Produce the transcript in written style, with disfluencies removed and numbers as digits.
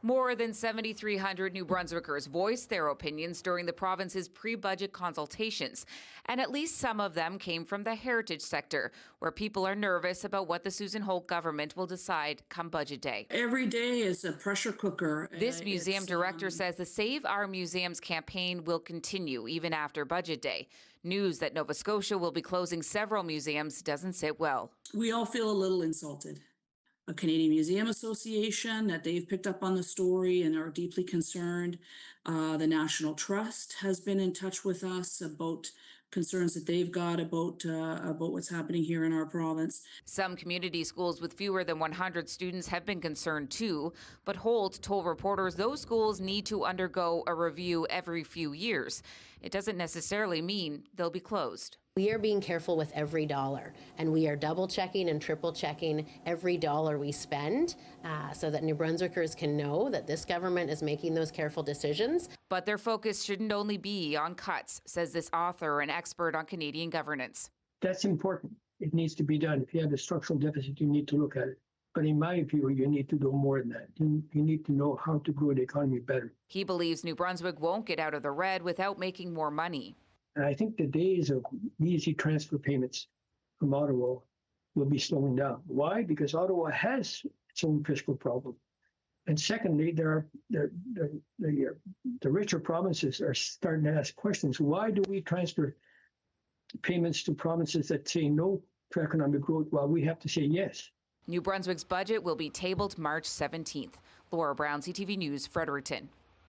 More than 7,300 New Brunswickers voiced their opinions during the province's pre-budget consultations, and at least some of them came from the heritage sector, where people are nervous about what the Susan Holt government will decide come budget day. Every day is a pressure cooker. This museum director says the Save Our Museums campaign will continue even after budget day. News that Nova Scotia will be closing several museums doesn't sit well. We all feel a little insulted. A Canadian Museum Association, that they've picked up on the story and are deeply concerned. The National Trust has been in touch with us about concerns that they've got about what's happening here in our province. Some community schools with fewer than 100 students have been concerned too, but Holt told reporters those schools need to undergo a review every few years. It doesn't necessarily mean they'll be closed. We are being careful with every dollar, and we are double checking and triple checking every dollar we spend so that New Brunswickers can know that this government is making those careful decisions. But their focus shouldn't only be on cuts, says this author and expert on Canadian governance. That's important. It needs to be done. If you have a structural deficit, you need to look at it. But in my view, you need to do more than that. You need to know how to grow the economy better. He believes New Brunswick won't get out of the red without making more money. And I think the days of easy transfer payments from Ottawa will be slowing down. Why? Because Ottawa has its own fiscal problem. And secondly, the richer provinces are starting to ask questions. Why do we transfer payments to provinces that say no to economic growth while we have to say yes? New Brunswick's budget will be tabled March 17th. Laura Brown, CTV News, Fredericton.